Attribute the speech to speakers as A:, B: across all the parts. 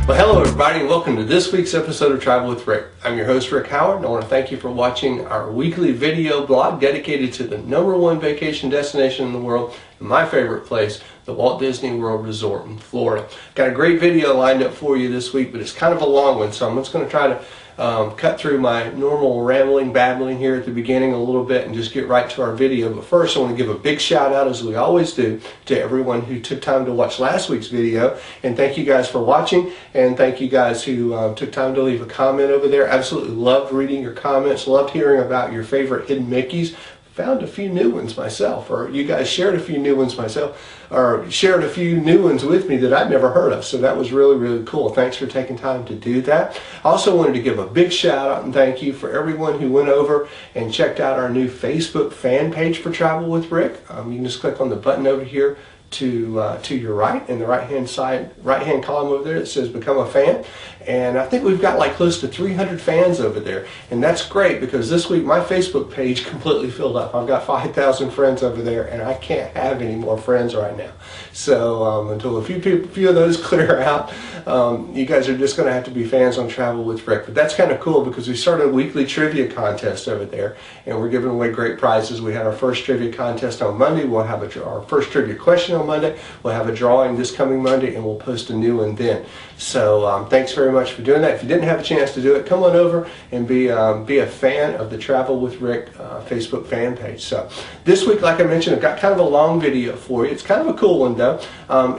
A: Well, hello everybody and welcome to this week's episode of Travel with Rick. I'm your host Rick Howard and I want to thank you for watching our weekly video blog dedicated to the #1 vacation destination in the world and my favorite place, the Walt Disney World Resort in Florida. Got a great video lined up for you this week, but it's kind of a long one, so I'm just going to try to cut through my normal rambling, babbling here at the beginning a little bit and just get right to our video. But first I want to give a big shout out, as we always do, to everyone who took time to watch last week's video, and thank you guys for watching, and thank you guys who took time to leave a comment over there. Absolutely loved reading your comments, loved hearing about your favorite hidden Mickeys. Found a few new ones myself, or you guys shared a few new ones with me that I'd never heard of, so that was really, really cool. Thanks for taking time to do that. I also wanted to give a big shout out and thank you for everyone who went over and checked out our new Facebook fan page for Travel with Rick. You can just click on the button over here to your right, in the right hand column over there, it says become a fan, and I think we've got like close to 300 fans over there, and that's great because this week my Facebook page completely filled up. I've got 5,000 friends over there and I can't have any more friends right now, so until a few of those clear out, you guys are just going to have to be fans on Travel with Rick. But that's kind of cool because we started a weekly trivia contest over there and we're giving away great prizes. We had our first trivia contest on Monday. We'll have our first trivia question on Monday. We'll have a drawing this coming Monday and we'll post a new one then. So thanks very much for doing that. If you didn't have a chance to do it, come on over and be a fan of the Travel with Rick Facebook fan page. So this week, like I mentioned, I've got kind of a long video for you. It's kind of a cool one though.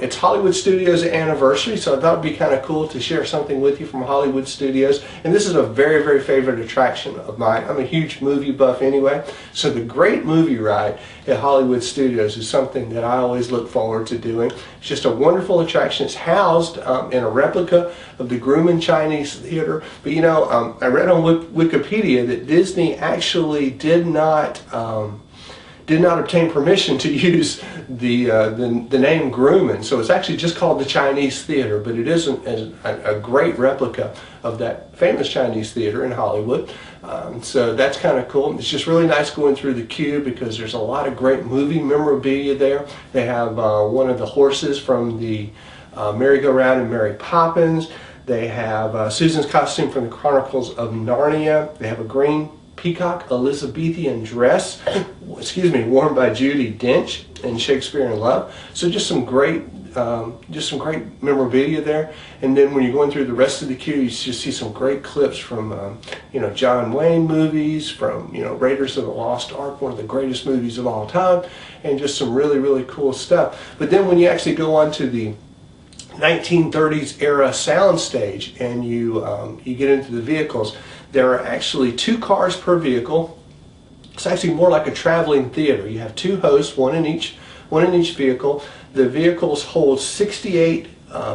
A: It's Hollywood Studios' anniversary, so I thought it'd be kind of cool to share something with you from Hollywood Studios. And this is a very, very favorite attraction of mine. I'm a huge movie buff anyway, so the Great Movie Ride at Hollywood Studios is something that I always look forward to doing. It's just a wonderful attraction. It's housed in a replica of the Grauman Chinese Theater. But you know, I read on Wikipedia that Disney actually did not obtain permission to use the name Grauman, so it's actually just called the Chinese Theater, but it is a great replica of that famous Chinese theater in Hollywood. So that's kind of cool. It's just really nice going through the queue because there's a lot of great movie memorabilia there. They have one of the horses from the merry-go-round in Mary Poppins. They have Susan's costume from the Chronicles of Narnia. They have a green peacock Elizabethan dress, worn by Judi Dench in Shakespeare in Love. So just some great memorabilia there. And then when you're going through the rest of the queue, you just see some great clips from John Wayne movies, from Raiders of the Lost Ark, one of the greatest movies of all time, and just some really, really cool stuff. But then when you actually go on to the 1930s era soundstage and you get into the vehicles, there are actually 2 cars per vehicle. It's actually more like a traveling theater. You have 2 hosts, one in each vehicle. The vehicles hold 68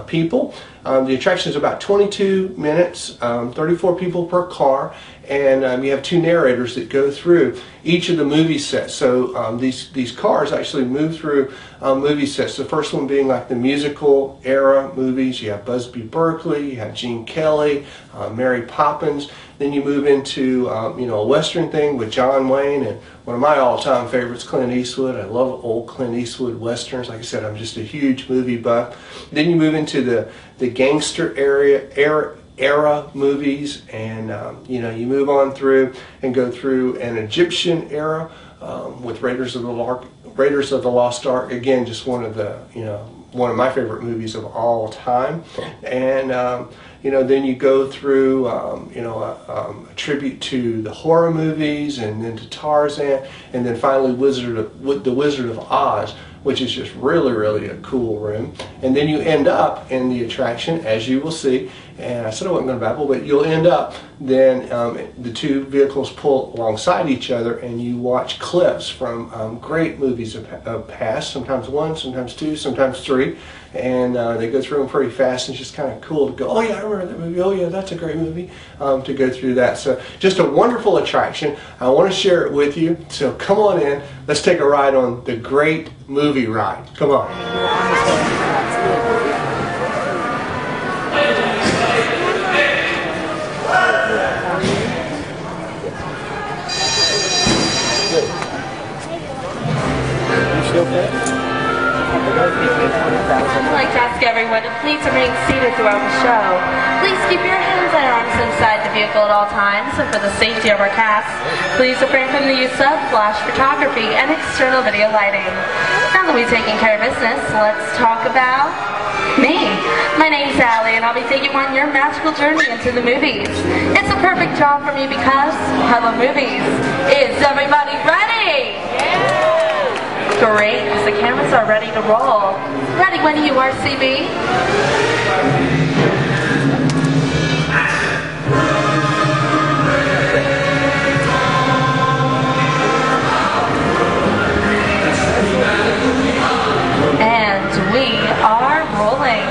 A: people. The attraction is about 22 minutes, 34 people per car, and you have 2 narrators that go through each of the movie sets. So these cars actually move through movie sets. The first one being like the musical era movies. You have Busby Berkeley, you have Gene Kelly, Mary Poppins. Then you move into a Western thing with John Wayne and one of my all-time favorites, Clint Eastwood. I love old Clint Eastwood Westerns. Like I said, I'm just a huge movie buff. Then you move into the gangster era movies, and you move on through and go through an Egyptian era with Raiders of the Lost Ark. Again, just one of my favorite movies of all time. And then you go through a tribute to the horror movies, and then to Tarzan, and then finally the Wizard of Oz, which is just really, really a cool room. And then you end up in the attraction, as you will see, and I said I wasn't going to babble, but you'll end up then the 2 vehicles pull alongside each other and you watch clips from great movies of past, sometimes 1, sometimes 2, sometimes 3, and they go through them pretty fast, and it's just kind of cool to go, oh yeah, I remember that movie, oh yeah, that's a great movie, to go through that. So just a wonderful attraction. I want to share it with you, so come on in, let's take a ride on the Great Movie Ride. Come on. You still okay?
B: I'd like to ask everyone to please remain seated throughout the show. Please keep your hands and arms inside the vehicle at all times, and for the safety of our cast, please refrain from the use of flash photography and external video lighting. Now that we've taken care of business, let's talk about me. My name's Allie, and I'll be taking you on your magical journey into the movies. It's a perfect job for me because I love movies. Is everybody ready? Yeah! Great, because the cameras are ready to roll. Ready when you are, CB? And we are rolling.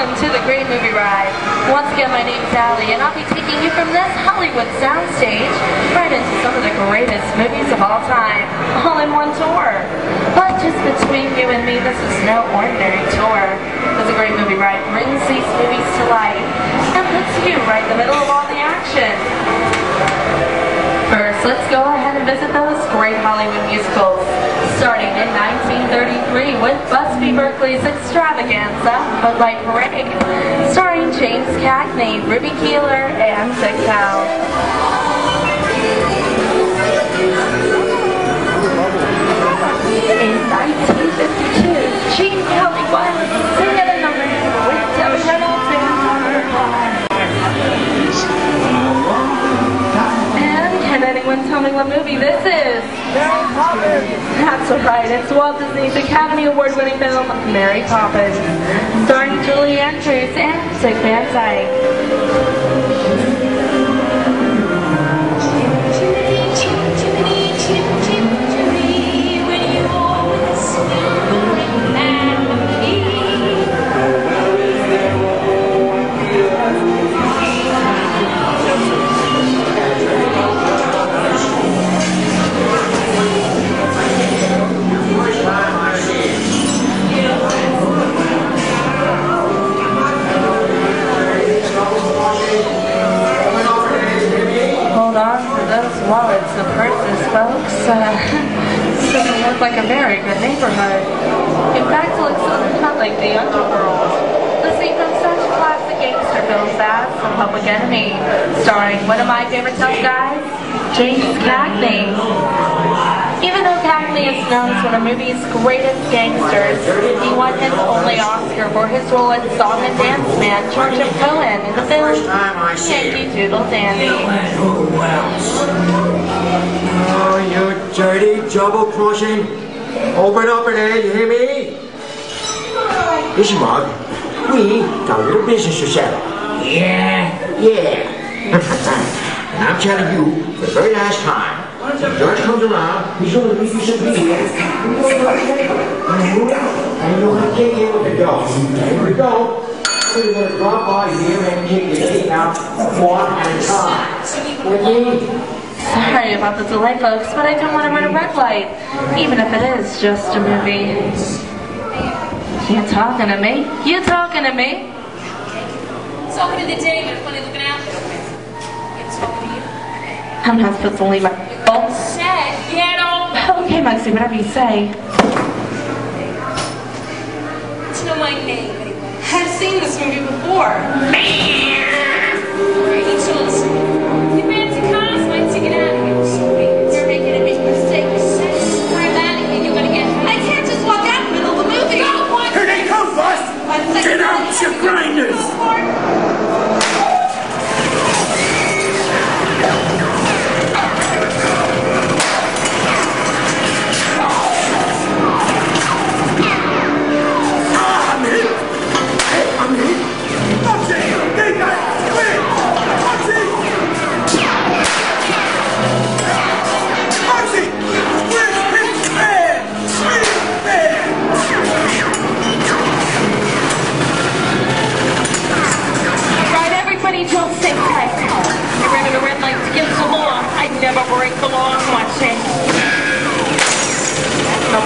B: To the Great Movie Ride. Once again, my name's Allie, and I'll be taking you from this Hollywood soundstage right into some of the greatest movies of all time, all in one tour. But just between you and me, this is no ordinary tour, because the Great Movie Ride brings these movies to life and puts you right in the middle of all the action. First, let's go ahead and visit those great Hollywood musicals, starting in 1933 with Busby Berkeley's extravaganza, Light Parade, starring James Cagney, Ruby Keeler, and Dick Powell. In 1952, Gene Kelly was singing a number with Debbie Reynolds and can anyone tell me what movie this is? Mary Poppins. That's right, it's Walt Disney's Academy Award-winning film, Mary Poppins, starring Julie Andrews and Dick Van Dyke. Wallets and purses, folks. This doesn't look like a very good neighborhood. In fact, it looks a lot like the underworld. The scene from such classic gangster films as The Public Enemy, starring one of my favorite tough guys, James Cagney. Even though Cagney is known as one of movie's greatest gangsters, he won his only Oscar for his role as Song and Dance Man George M. Cohen in the film Yankee Doodle Dandy.
C: Oh, you dirty double-crossing! Open up in there, you hear me? Listen, Mark, we got a little business to settle. Yeah. And I'm telling you, for the very last time, when George comes around, he's going to leave you some beans. And you're going to take it with the dough. Here we go. We're going to drop by here and take the cake out one at a time. With me?
B: Sorry about the delay, folks, but I don't want to run a red light, even if it is just a movie. You talking to me? You talking to me?
D: Talking to the David, funny looking out there. It's talking to you.
B: I'm not supposed to leave my...
D: Said, get on.
B: Okay, Mugsy, whatever you say.
D: To know my name, anyway. I've seen this movie before. He told us, you fancy cars, might take it out of here. You're making a big mistake. I'm out of here, you're gonna get... I can't just walk out in the middle of the movie. No, what?
C: Here they come, boss! Get out, you grinders!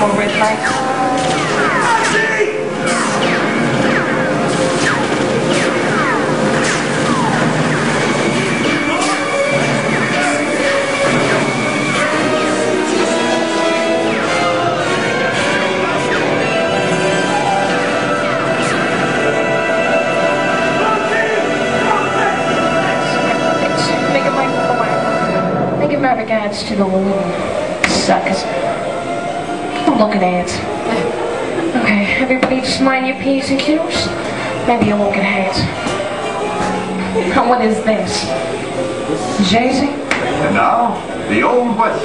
B: Or replike. Regards to the little suckers. I'm looking at it. Okay, everybody just mind your P's and Q's. Maybe you won't get hate. What is this? Jay-Z?
E: And now, the Old West,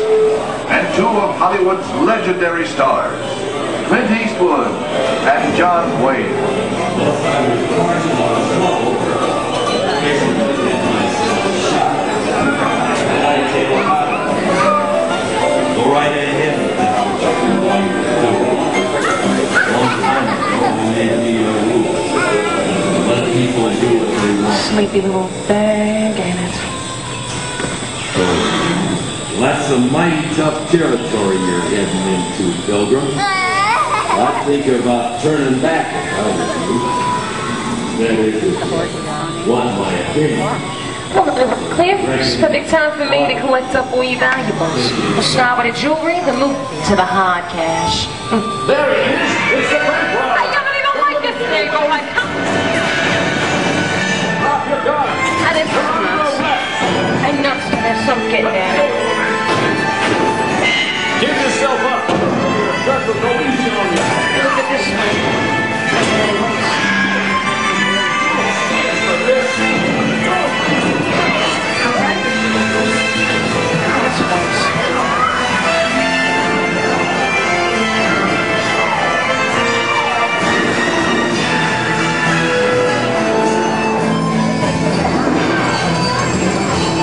E: and two of Hollywood's legendary stars, Clint Eastwood and John Wayne.
F: Go right ahead. Long time ago, we made me a rule. Let people do what they want.
B: Sleepy little bag, ain't it?
F: So, that's a mighty tough territory you're heading into, Pilgrim. I'd think about turning back if I was you. That is, if you want my opinion.
B: Well, Clem, it's perfect time for me to collect up all your valuables. We'll start with the jewelry, then move to the hard cash.
F: There it is! It's the bank rob!
B: I don't even like this thing. Go like,
F: Drop your gun!
B: I didn't enough. There's some getting at it.
F: Give yourself up! Your drug will go easy on you!
B: Look at this one.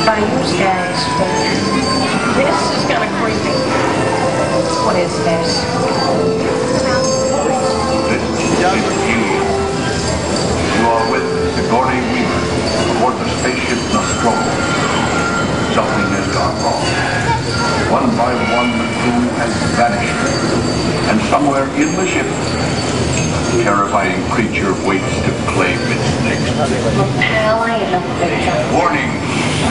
B: By you guys, but this is kind of creepy. What is this?
E: This is you. You are with Sigourney Weaver aboard the spaceship Nostromo. Something has gone wrong. One by one, the crew has vanished. And somewhere in the ship, a terrifying creature waits to claim its next victim.
B: Pal, I am a victim.
E: Warning,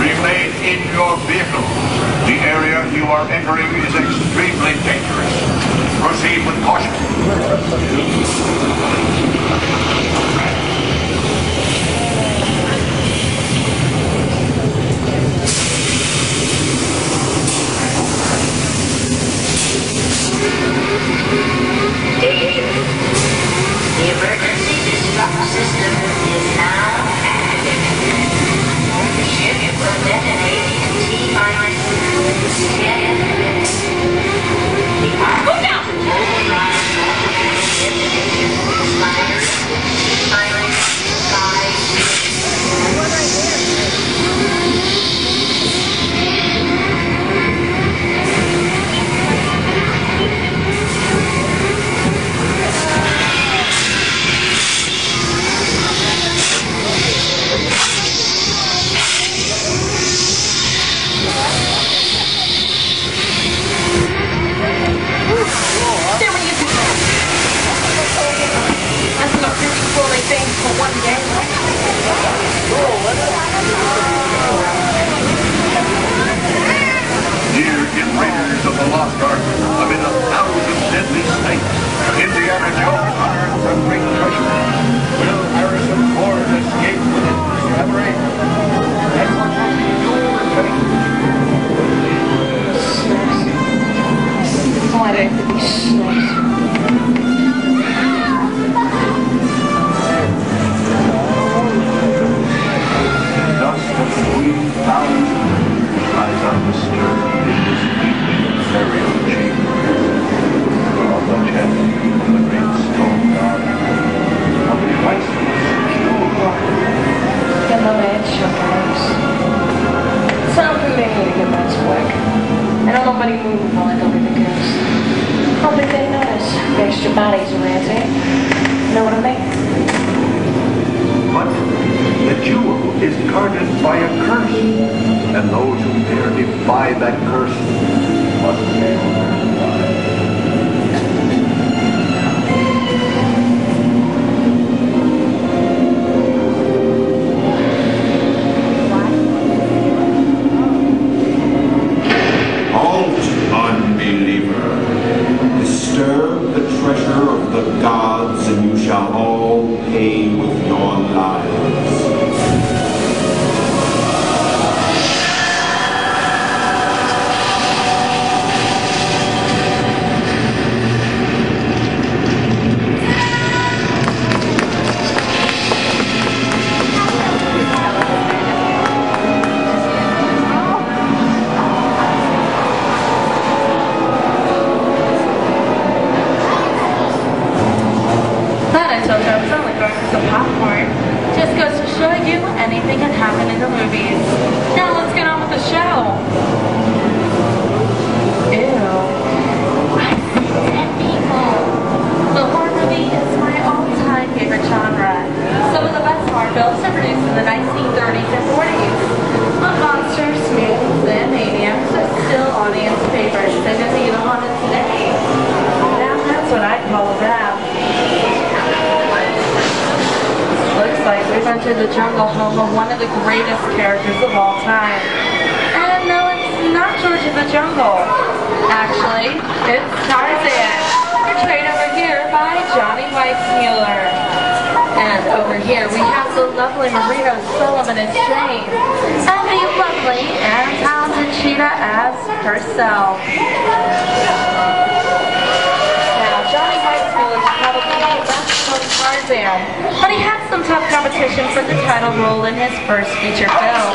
E: remain in your vehicle. The area you are entering is extremely dangerous. Proceed with caution.
G: The emergency disrupt system is now activated. The ship will detonate in T-minus 10 minutes. The option to override normal detonation expires T-minus 5
E: Dear invaders of the Lost Ark, amid 1,000 deadly snakes, Indiana Jones unearthed a great treasure. Will Harrison Ford escape with his discovery? And what will be your fate?
B: Why do I have to be snakes?
E: Dust of 3,000 lies undisturbed in this deep burial chamber. On the chest of the great stone god, a priceless jewel rock.
B: Get my man shook guys. Time for me to get back to work. I don't know nobody move while I go get the goods. How did they notice? The extra bodies around here. Know what I mean?
E: But the jewel is guarded by a curse, and those who dare defy that curse must pay their lives.
H: shall all pay with your lives.
B: Popcorn. Just goes to show you anything can happen in the movies. Now let's get on with the show. Ew. I see dead people. The horror movie is my all-time favorite genre. Some of the best horror films are produced in the 1930s and 40s. But monsters, mutants, and maniacs are still audience favorites and is even haunted today. Now that's what I call a rap. Looks like we've entered the jungle home of one of the greatest characters of all time. And no, it's not George of the Jungle. Actually, it's Tarzan, portrayed over here by Johnny Weissmuller. And over here we have the lovely Marina Sullivan as Jane, and the lovely and talented Cheetah as herself. Now, Johnny Weissmuller is probably the best known Tarzan, but he had some tough competition for the title role in his first feature film.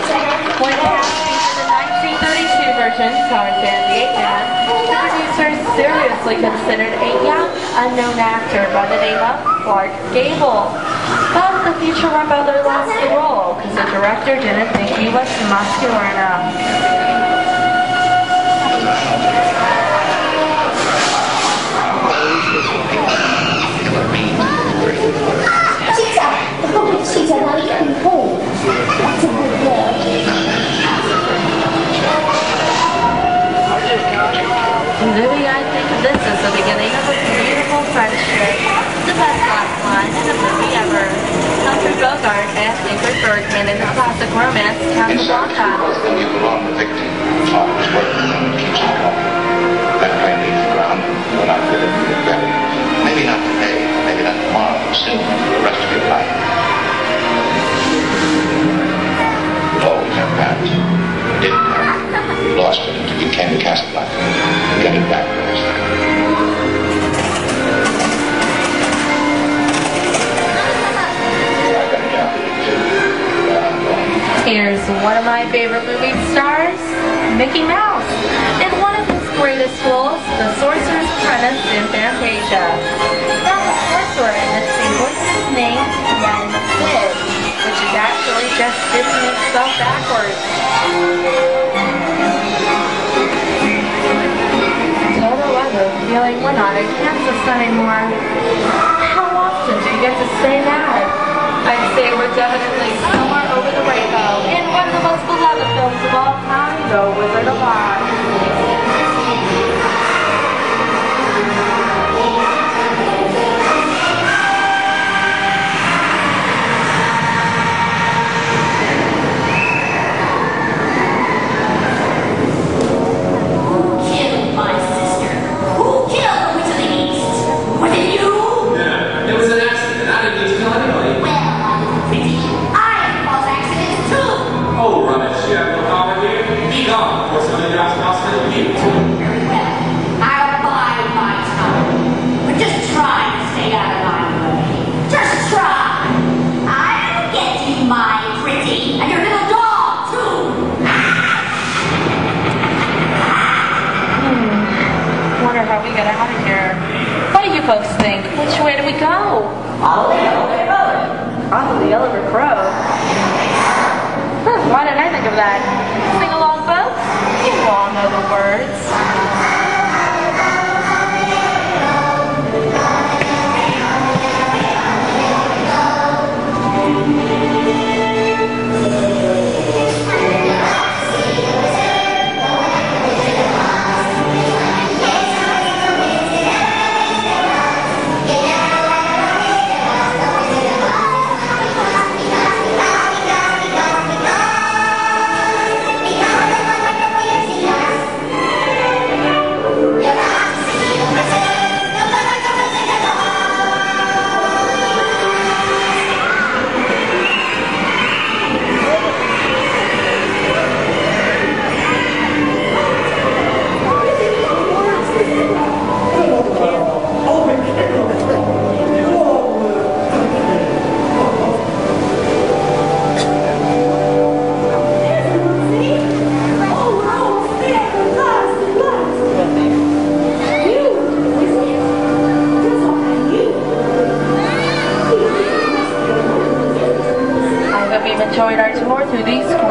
B: When cast featured the 1932 version, Tarzan the Ape Man, the producers seriously considered a young, unknown actor by the name of Clark Gable. But the feature run brother lost the role because the director didn't think he was muscular enough. Maybe I think this is the beginning of a beautiful friendship. The best last line in a movie ever. Humphrey Bogart and Ingrid Bergman in the classic romance Casablanca.
E: Then you belong the victim. Always work and keeps you going. That plane leaves the ground, you're not good at it better. Maybe not today, maybe not tomorrow, but soon, the rest of your life. You'll always have parents. You didn't have it. You lost it until you came to Casablanca. Get it back first.
B: Here's one of my favorite movie stars, Mickey Mouse, in one of his greatest roles, the Sorcerer's Apprentice in Fantasia. Now the sorcerer in this sequence is named Ren Sid, which is actually just Disney spelled backwards. Total weather, feeling we're not in Kansas anymore. How often do you get to say that? I'd say we're definitely somewhere over the rainbow in one of the most beloved films of all time, The Wizard of Oz. How we get out of here. What do you folks think? Which way do we go?
G: Follow the elevator road.
B: Follow the elevator road. Why didn't I think of that? Sing along, folks. You all know the words.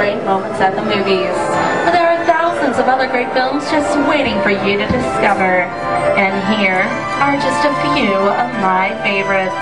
B: great moments at the movies. But there are thousands of other great films just waiting for you to discover. And here are just a few of my favorites.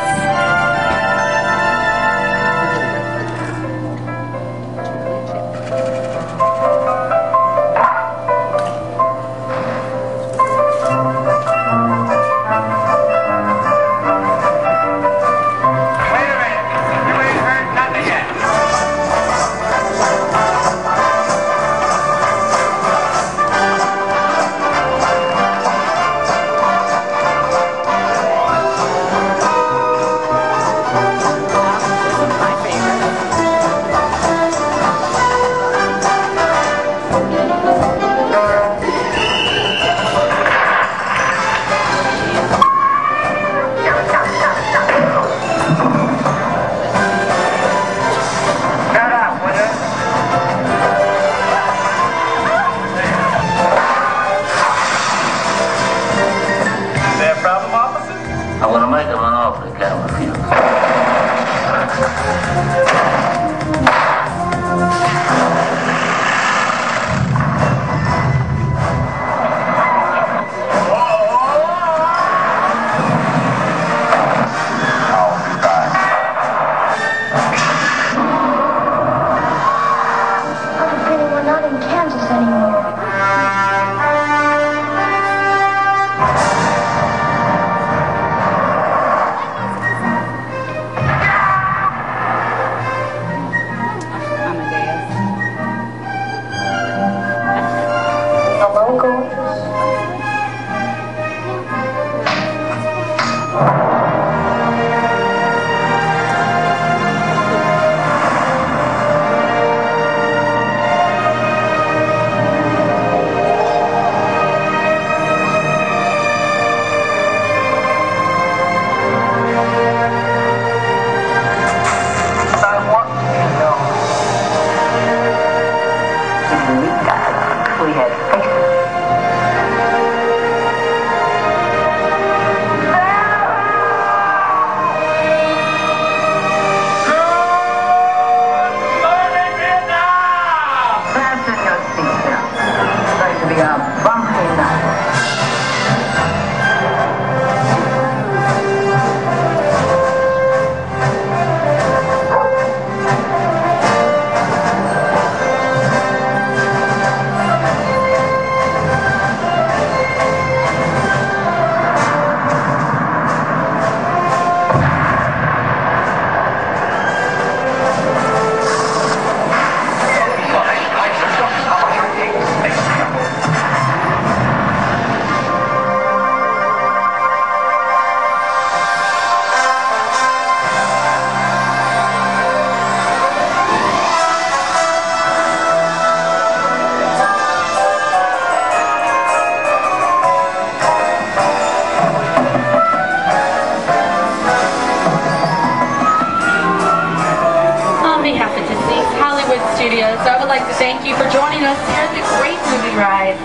B: I would like to thank you for joining us here at the Great Movie Ride.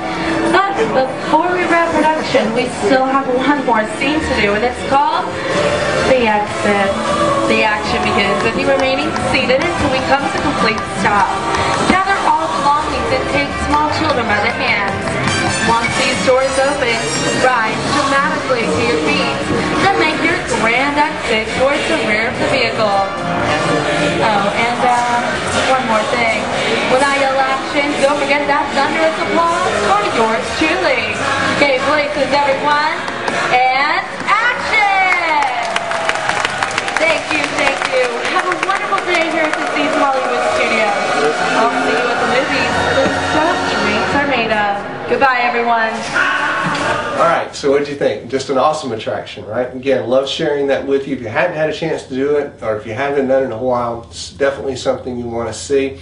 B: But before we wrap production, we still have one more scene to do, and it's called The Exit. The action begins with you remaining seated until we come to complete stop. Gather all belongings and take small children by the hands. Once these doors open, rise dramatically to your feet. Then make your grand exit towards the rear of the vehicle. Oh, and one more thing. When I yell action, don't forget that thunderous applause for yours truly. Okay, places everyone, and action! Thank you, thank you. Have a wonderful day here at the Seas Hollywood Studios. I'll see you at the movies. The stuff dreams are made of. Goodbye, everyone.
A: All right, so what did you think? Just an awesome attraction, right? Again, love sharing that with you. If you hadn't had a chance to do it, or if you haven't done it in a while, it's definitely something you want to see.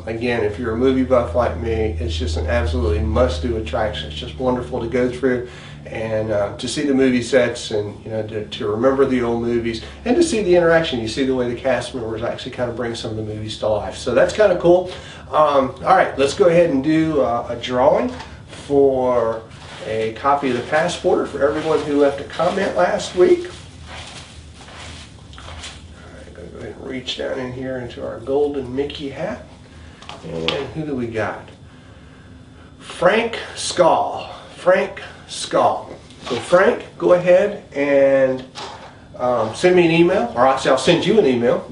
A: Again, if you're a movie buff like me, it's just an absolutely must-do attraction. It's just wonderful to go through and to see the movie sets, and to remember the old movies, and to see the interaction. You see the way the cast members actually kind of bring some of the movies to life. So that's kind of cool. All right, let's go ahead and do a drawing for a copy of the passport for everyone who left a comment last week. All right, I'm going to go ahead and reach down in here into our golden Mickey hat. And who do we got? Frank Skall. Frank Skall. So Frank, go ahead and send me an email, or actually I'll send you an email,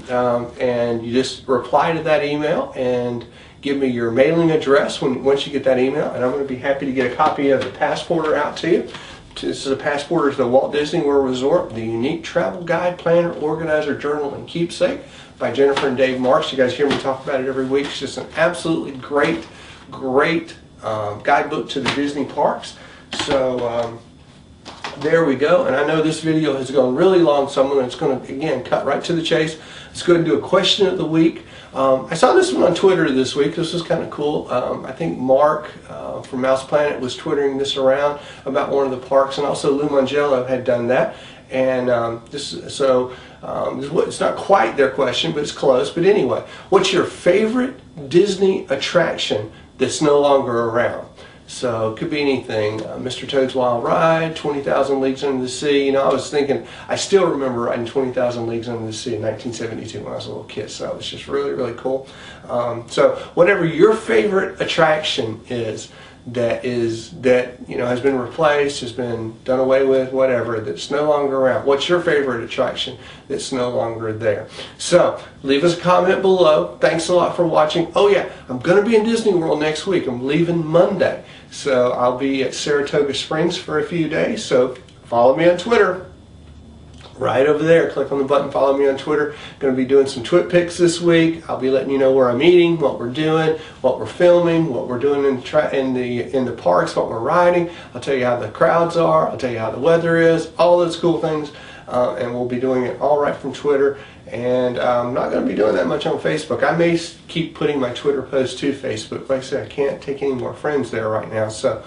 A: and you just reply to that email and give me your mailing address once you get that email, and I'm going to be happy to get a copy of the Passporter out to you. This is a Passporter to the Walt Disney World Resort, the unique travel guide, planner, organizer, journal, and keepsake by Jennifer and Dave Marks. You guys hear me talk about it every week. It's just an absolutely great guidebook to the Disney parks. So there we go. And I know this video has gone really long, so I'm going to again cut right to the chase. Let's go and do a question of the week. I saw this one on Twitter this week. This was kind of cool. I think Mark from Mouse Planet was twittering this around about one of the parks, and also Lou Mangello had done that. And it's not quite their question, but it's close. But anyway, what's your favorite Disney attraction that's no longer around? So it could be anything. Mr. Toad's Wild Ride, 20,000 Leagues Under the Sea. You know, I was thinking, I still remember riding 20,000 Leagues Under the Sea in 1972 when I was a little kid. So it was just really, really cool. So whatever your favorite attraction is that you know has been replaced, has been done away with, whatever, that's no longer around. What's your favorite attraction that's no longer there? So leave us a comment below. Thanks a lot for watching. Oh yeah, I'm going to be in Disney World next week. I'm leaving Monday. So I'll be at Saratoga Springs for a few days. So follow me on Twitter. Right over there, click on the button, follow me on Twitter. Going to be doing some Twit pics this week. I'll be letting you know where I'm eating, what we're doing, what we're filming, what we're doing in the parks, what we're riding. I'll tell you how the crowds are. I'll tell you how the weather is, all those cool things. And we'll be doing it all right from Twitter. And I'm not going to be doing that much on Facebook. I may keep putting my Twitter posts to Facebook. Like I said, I can't take any more friends there right now. So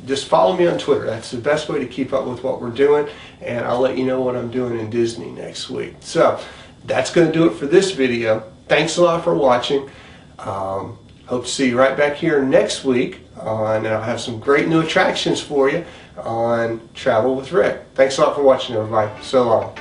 A: just follow me on Twitter. That's the best way to keep up with what we're doing. And I'll let you know what I'm doing in Disney next week. So that's going to do it for this video. Thanks a lot for watching. Hope to see you right back here next week. And I'll have some great new attractions for you on Travel with Rick. Thanks a lot for watching, everybody. So long.